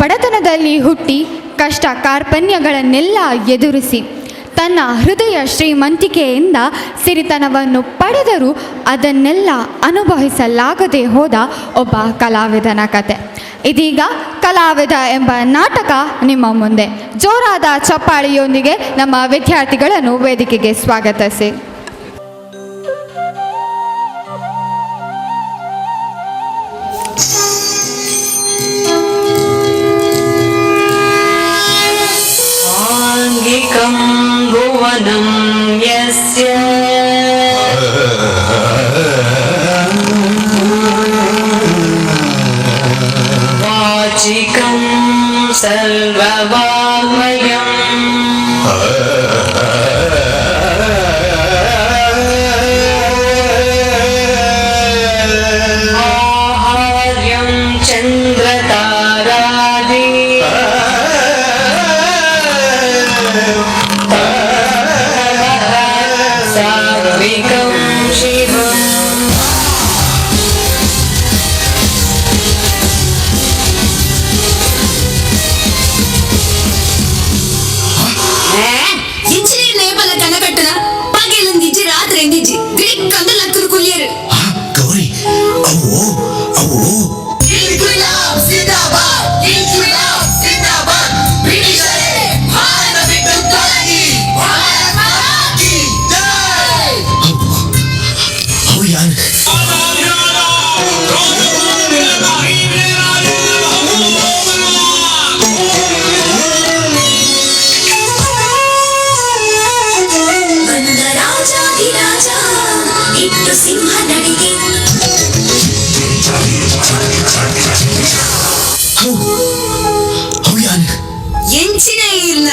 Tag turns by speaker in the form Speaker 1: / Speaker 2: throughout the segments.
Speaker 1: ಬಡತನದಲ್ಲಿ ಹುಟ್ಟಿ ಕಷ್ಟ ಕಾರ್ಪಣ್ಯಗಳನ್ನೆಲ್ಲ ಎದುರಿಸಿ ತನ್ನ ಹೃದಯ ಶ್ರೀಮಂತಿಕೆಯಿಂದ ಸಿರಿತನವನ್ನು ಪಡೆದರೂ ಅದನ್ನೆಲ್ಲ ಅನುಭವಿಸಲಾಗದೆ ಹೋದ ಒಬ್ಬ ಕಲಾವಿದನ ಕತೆ. ಇದೀಗ ಕಲಾವಿದ ಎಂಬ ನಾಟಕ ನಿಮ್ಮ ಮುಂದೆ. ಜೋರಾದ ಚಪ್ಪಾಳೆಯೊಂದಿಗೆ ನಮ್ಮ ವಿದ್ಯಾರ್ಥಿಗಳನ್ನು ವೇದಿಕೆಗೆ ಸ್ವಾಗತಿಸಿ.
Speaker 2: ಭುವನಂ ಯಸ್ಯ ವಾಚಿಕಂ ಸರ್ವವಾಗ್ಮಯಂ ಆಹಾರ್ಯಂ ಚಂದ್ರತಾರಾದಿ ಸಾತ್ವಿಕಂ ಶಿವಂ.
Speaker 3: ಇಂಜಿನಿಯರ್ ಲೇಬಲ್ ಕನಕಟ್ಟನ ಪಗೆಲಂದಿಜ್ಜಿ ರಾತ್ರಿ ಎಂದಿಜ್ಜಿ ದಿಕ್ ಕಂದಲ ಅಕ್ಕರು ಕುಲಿಯರು
Speaker 4: ಗೌರಿ ಅವು
Speaker 3: ಇನ್ಕ್ವಿಲಾಬ್ ಜಿಂದಾಬಾದ್, ಇನ್ಕ್ವಿಲಾಬ್ ಜಿಂದಾಬಾದ್, ಬ್ರಿಟಿಷರೇ ಭಾರತ ಬಿಟ್ಟು ತೊಲಗಿ, ಭಾರತ ಮಾತಾ ಕಿ ಜೈ.
Speaker 4: ಅವು ಯಾರು?
Speaker 3: ಬಂದ ರಾಜಾಧಿರಾಜ ಇಟ್ಟು ಸಿಂಹ ನಡಿಗೆ
Speaker 4: ಅವು ಯಾರು?
Speaker 3: ಎಂಚಿನ ಇಲ್ಲ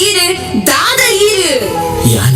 Speaker 3: ಈರು ದಾದ ಈರು
Speaker 4: ಯಾನ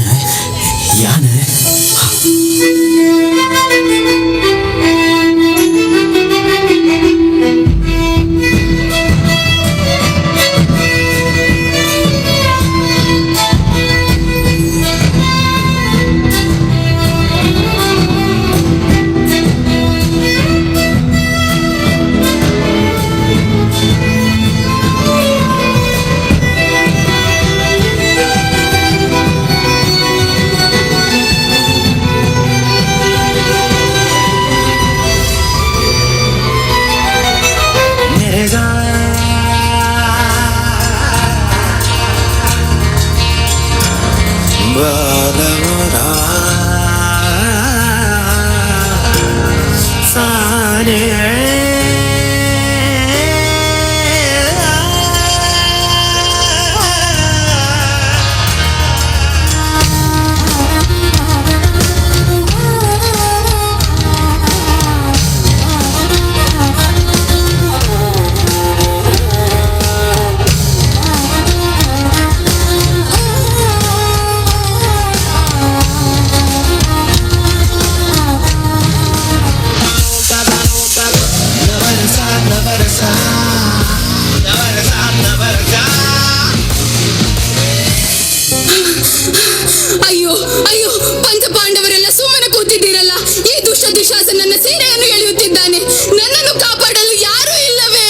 Speaker 3: ಅಯ್ಯೋ ಅಯ್ಯೋ ಪಂಚಪಾಂಡವರೆಲ್ಲ ಸುಮ್ಮನೆ ಕೂತಿದ್ದೀರಲ್ಲ. ಈ ದುಷ್ಟ ದುಶಾಸನ ನನ್ನ ಸೀರೆಯನ್ನು ಎಳೆಯುತ್ತಿದ್ದಾನೆ. ನನ್ನನ್ನು ಕಾಪಾಡಲು ಯಾರೂ ಇಲ್ಲವೇ?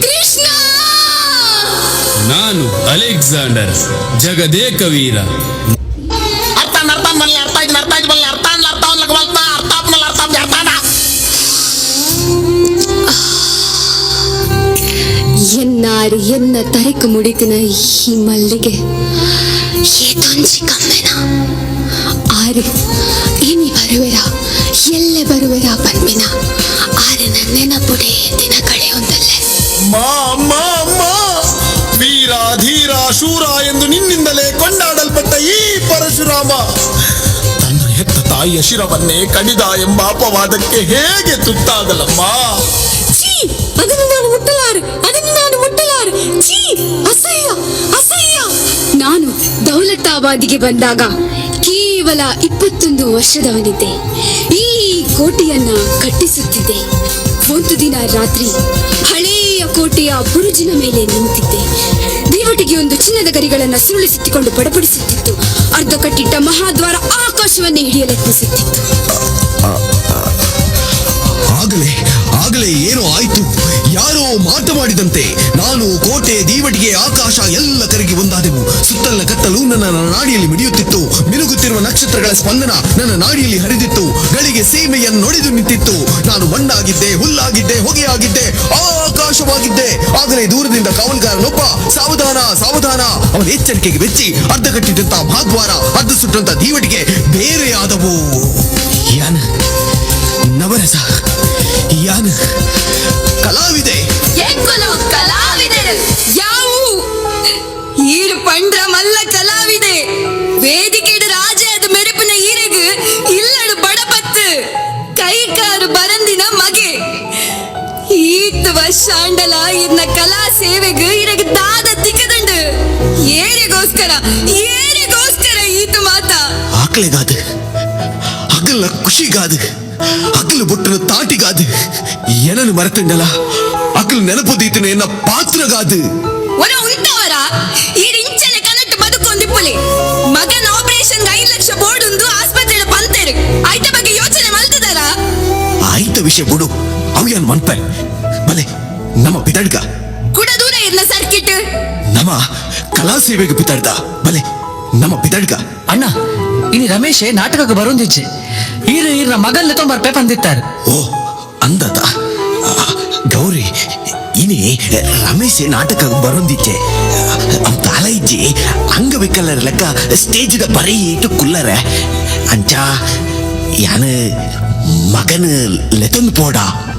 Speaker 3: ಕೃಷ್ಣ!
Speaker 5: ನಾನು ಅಲೆಕ್ಸಾಂಡರ್ ಜಗದೇಕ ವೀರ.
Speaker 3: ಎನ್ನಾರು ಎನ್ನ ತರೆಕು ಮುಡಿತಿನ ಈ ಮಲ್ಲಿಗೆ ಏತೊಂಜಿ ಕಮ್ಮೆನ ಆರು ಇನಿ ಬರುವೆರ ಎಲ್ಲೆ ಬರುವೆರ ಪನ್ಮಿನ ಆರು ನನ್ನೆನ ಪುಡೆ ದಿನ ಕಳೆಯೊಂದಲ್ಲೇ.
Speaker 4: ವೀರ ಧೀರ ಶೂರ ಎಂದು ನಿನ್ನಿಂದಲೇ ಕೊಂಡಾಡಲ್ಪಟ್ಟ ಈ ಪರಶುರಾಮ ತನ್ನ ಹೆತ್ತ ತಾಯಿಯ ಶಿರವನ್ನೇ ಕಡಿದ ಎಂಬ ಅಪವಾದಕ್ಕೆ ಹೇಗೆ ತುತ್ತಾಗಲಮ್ಮ?
Speaker 3: ಅದನ್ನು ನಾನು ಮುಟ್ಟಲಾರೆ. ಛೀ, ಅಸಹ್ಯ ಅಸಹ್ಯ. ನಾನು ದೌಲತಾಬಾದಿಗೆ ಬಂದಾಗ ಕೇವಲ 21 ವರ್ಷದವನಿದ್ದೆ. ಈ ಕೋಟೆಯನ್ನ ಕಟ್ಟಿಸುತ್ತಿದ್ದೆ. ಒಂದು ದಿನ ರಾತ್ರಿ ಹಳೆಯ ಕೋಟೆಯ ಬುರುಜಿನ ಮೇಲೆ ನಿಂತಿದ್ದೆ. ದೇವಟಿಗೆ ಒಂದು ಚಿನ್ನದ ಗರಿಗಳನ್ನ ಸುರುಳಿಸಿಟ್ಟುಕೊಂಡು ಬಡಪಡಿಸುತ್ತಿತ್ತು. ಅರ್ಧ ಕಟ್ಟಿಟ್ಟ ಮಹಾದ್ವಾರ ಆಕಾಶವನ್ನೇ ಹಿಡಿಯಲೆತ್ನಿಸುತ್ತಿತ್ತು.
Speaker 4: ಆಗಲೇ ಏನೋ ಆಯ್ತು. ಯಾರೋ
Speaker 6: ಮಾಟಮಾಡಿದಂತೆ ನಾನು ಕೋಟೆ ದೀವಟಿಗೆ ಆಕಾಶ ಎಲ್ಲ ಕರಗಿ ಒಂದಾದೆವು. ಸುತ್ತಲಿನ ಕತ್ತಲು ನನ್ನ ನಾಡಿಯಲ್ಲಿ ಮಿಡಿಯುತ್ತಿತ್ತು. ಮಿನುಗುತ್ತಿರುವ ನಕ್ಷತ್ರಗಳ ಸ್ಪಂದನ ನನ್ನ ನಾಡಿಯಲ್ಲಿ ಹರಿದಿತ್ತು. ಗಳಿಗೆ ಸೀಮೆಯನ್ನು ನುಡಿದು ನಿಂತಿತ್ತು. ನಾನು ಮಣ್ಣಾಗಿದ್ದೆ, ಹುಲ್ಲಾಗಿದ್ದೆ, ಹೊಗೆಯಾಗಿದ್ದೆ, ಆಕಾಶವಾಗಿದ್ದೆ. ಆಗಲೇ ದೂರದಿಂದ ಕಾವಲುಗಾರನೊಬ್ಬ ಸಾವಧಾನ ಸಾವಧಾನ ಅವನ ಎಚ್ಚರಿಕೆಗೆ ಬೆಚ್ಚಿ ಅರ್ಧ ಕಟ್ಟಿದಂತ ಭಾದ್ವಾರ, ಅರ್ಧ ಸುಟ್ಟಂತ ದೀವಟಿಗೆ ಬೇರೆಯಾದವು. ಯಾನ ನವರಸ, ಯಾನ ಕಲಾವಿದೆ,
Speaker 3: ಕಲಾವಿದೆ ಯಾವು ಈರು ಪಂಡ್ರ ಮಲ್ಲ ಕಲಾವಿದೆ. ವೇದಿಕೆಡು ರಾಜದ ಮೆರುಪಿನ ಈರೆಗು ಇಲ್ಲಡು ಬಡಪತ್ತು ಕೈಕಾರು ಬರಂದಿನ ಮಗೆ ಈತ್ ವರ್ಷಾಂಡಲ ಇನ್ನ ಕಲಾ ಸೇವೆಗೆ ಇರಗ ದಾದ ದಿಕ್ಕದಂಡು ಏರಿಗೋಸ್ಕರ ಈತು ಮಾತ
Speaker 6: ಆಕಳೆಗಾದ ಹಗಲ ಖುಷಿಗಾದ ಅಕಲು ಬೊಟ್ಟನ ತಾಟಿಗಾದ ಏನನ್ನು ಮರೆತಂಡಲ ಅಕಲು ನೆನಪುದೀತನ ಎನ್ನ ಪಾತ್ರಗಾದ
Speaker 3: ಒರ ಉಂಟವರ ಈ ರಿಂಚನೆ ಕನಟ್ಟು ಬದುಕೊಂದಿಪ್ಪುಲೆ ಮಗನ ಆಪರೇಷನ್ 5 ಲಕ್ಷ ಬೋರ್ಡ್ ಆಸ್ಪತ್ರೆಯ ಪಂತೇರು ಆಯ್ತ ಬಗ್ಗೆ ಯೋಚನೆ ಮಲ್ತದಾರ
Speaker 6: ಆಯ್ತ ವಿಷಯ ಬಿಡು. ಅವಿಯನ್ ಮನ್ಪೆ ಬಲೆ ನಮ್ಮ ಪಿತಡ್ಗ
Speaker 3: ಕೂಡ ದೂರ ಇರ್ನ ಸರ್ಕಿಟ್
Speaker 6: ನಮ್ಮ ಕಲಾ ಸೇವೆಗೆ ಪಿತಡ್ದ ಬಲೆ ನಮ್ಮ ಪಿತಡ್ಗ
Speaker 7: ಅಣ್ಣ ಇನಿ ರಮೇಶ್ ನಾಟಕಕ್ಕೆ ಬರೋಂದಿಚ್ಚೆ ಈರ್ನ ಮಗಲ್ಲೆ ತೊಂಬರ್ಪೆ ಬಂದಿತ್ತಾರೆ.
Speaker 6: ಓ ಅಂದದ ಗೌರಿ ಇನಿ ರಮೇಶ್ ನಾಟಕ ಬರೋಂದಿಚ್ಚೆ ತಾಲ ಇಜ್ಜಿ ಅಂಗವಿಕಲರ ಲೆಕ್ಕ ಸ್ಟೇಜ್ದ ಬರೀ ಇಟ್ಟು ಕುಲ್ಲರ ಅಂಚ ಯಾನ ಮಗನ ಲೆತೊಂದು ಪೋಡ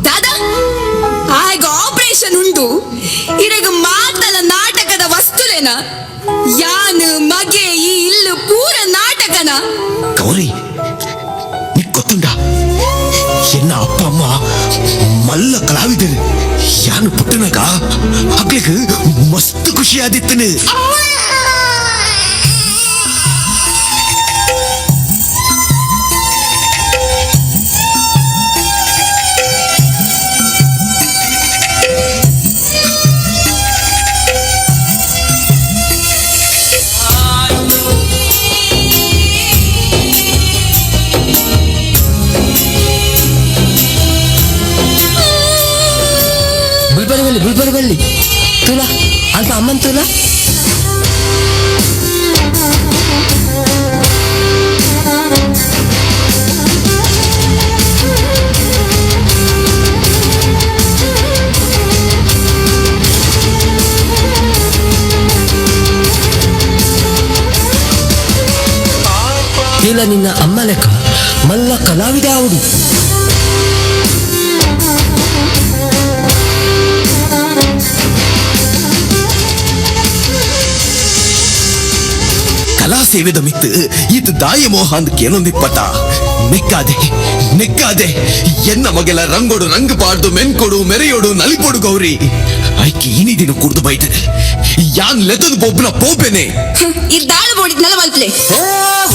Speaker 3: ದಾದಾ ಆಗ ಆಪರೇಷನ್ ಉಂಟು ಇರಗ ಮಾತಲ ನಾಟಕದ ವಸ್ತುಲೇನ ಯಾನು ಮಗೆ ಈ ಇಲ್ಲು ಪೂರ ನಾಟಕನ
Speaker 6: ಗೌರಿ ನೀ ಗೊತ್ತುಂಡ ಎನ್ನ ಅಪ್ಪ ಅಮ್ಮ ಮಲ್ಲ ಕಲಾವಿದರು ಯಾನು ಪುಟ್ಟನಾಗ ಅಗ್ಲಿಗೆ ಮಸ್ತ್ ಖುಷಿ ಆದಿತ್ತನು.
Speaker 7: ಬುಲ್ಬರಿ ಬಲ್ಲಿ ತುಲ ಅಲ್ಪ ಅಮ್ಮನ್ ತುಲ ಇಲ್ಲ ನಿನ್ನ ಅಮ್ಮ ಲೆಕ್ಕ ಮಲ್ಲ ಕಲಾವಿದೆ ಅವಡು.
Speaker 6: ಕಲಾ ಸೇವೆದ ಮಿತ್ತು ಇದು ದಾಯ ಮೋಹ ಅಂದ್ ಕೇಳೊಂದಿಪ್ಪಟ ನೆಕ್ಕಾದೆ ಎನ್ನ ಮಗೆಲ ರಂಗೋಡು ರಂಗು ಪಾಡ್ದು ಮೆನ್ಕೊಡು ಮೆರೆಯೋಡು ನಲಿಪೊಡು ಗೌರಿ ಐಕಿ ಇನಿ ದಿನ ಕುಡ್ದು ಬೈತದೆ ಯಾನ್ ಲೆತದು ಬೊಬ್ಬನ ಪೋಪೆನೆ
Speaker 3: ಇದ್ದಾಳು ಬೋಡಿದ್ ನಲ ಮಲ್ಪಲೆ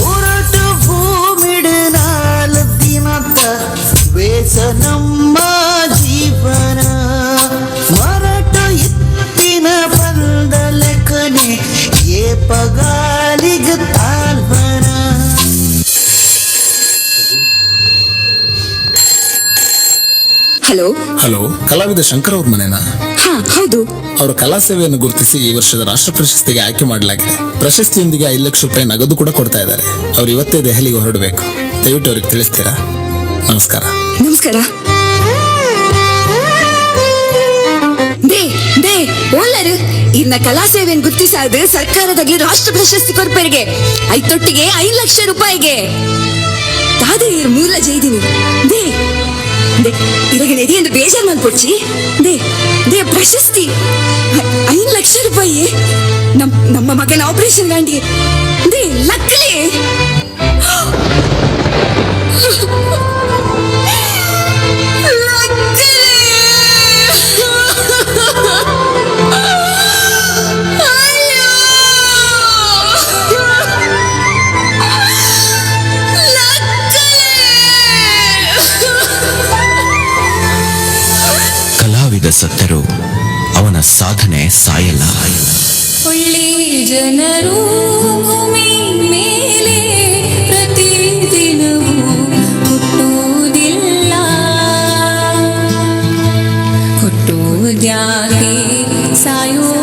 Speaker 8: ಹೊರಟು ಭೂಮಿಡು ನಾಲ್ ದಿನದ ಬೇಸ ನಮ್ಮ ಜೀವನ ಮರಟು ಇತ್ತಿನ ಬಂದ ಲೆಕ್ಕನೆ ಏ ಪಗಾಲಿಗ ತಾಲ್ವನ.
Speaker 3: ಹಲೋ
Speaker 4: ಹಲೋ, ಕಲಾವಿದ ಶಂಕರ್ ಅವ್ರ ಮನೆನಾ?
Speaker 3: ಹಾ ಹೌದು.
Speaker 4: ಅವರ ಕಲಾ ಸೇವೆಯನ್ನು ಗುರುತಿಸಿ ಈ ವರ್ಷದ ರಾಷ್ಟ್ರ ಪ್ರಶಸ್ತಿಗೆ ಆಯ್ಕೆ ಮಾಡಲಾಗಿದೆ. ಪ್ರಶಸ್ತಿಯೊಂದಿಗೆ 5 ಲಕ್ಷ ರೂಪಾಯಿ ನಗದು ಕೂಡ ಕೊಡ್ತಾ ಇದ್ದಾರೆ. ಅವ್ರು ಇವತ್ತೇ ದೆಹಲಿಗೆ ಹೊರಡಬೇಕು. ದಯವಿಟ್ಟು ಅವ್ರಿಗೆ ತಿಳಿಸ್ತೀರಾ? ನಮಸ್ಕಾರ.
Speaker 3: ನಮಸ್ಕಾರ. ದೇ ಓಲರು ಇನ್ನ ಕಲಾ ಸೇವೆಯನ್ನು ಗುರುತಿಸಾದ ಸರ್ಕಾರದಾಗಿ ರಾಷ್ಟ್ರ ಪ್ರಶಸ್ತಿ ಕೊರ್ಪರಿಗೆ ಐತೊಟ್ಟಿಗೆ 5 ಲಕ್ಷ ರೂಪಾಯಿಗೆ ತಾದೇ ಮೂಲ ಜೈದಿನಿ ದೇ ಇರಗಡೆ ಎಂದು ಬೇಜಾರು ಮಾಡ್ಕೊಡ್ಚಿ ದೇ ಪ್ರಶಸ್ತಿ 5 ಲಕ್ಷ ರೂಪಾಯಿ ನಮ್ಮ ಮಗನ ಆಪರೇಷನ್ ಗಾಂಡಿಗೆ ದೇ ಲಕ್ಕಲಿ
Speaker 6: ಕಲಾವಿದ ಸತ್ತರೂ ಅವನ ಸಾಧನೆ ಸಾಯಲ್ಲ.
Speaker 3: ಒಳ್ಳೆ ಜನರು ಭೂಮಿ ಮೇಲೆ ಪ್ರತಿದಿನವೂ ಹುಟ್ಟುವುದಿಲ್ಲ, ಹುಟ್ಟುವುದ್ಯಾಗ ಸಾಯೋ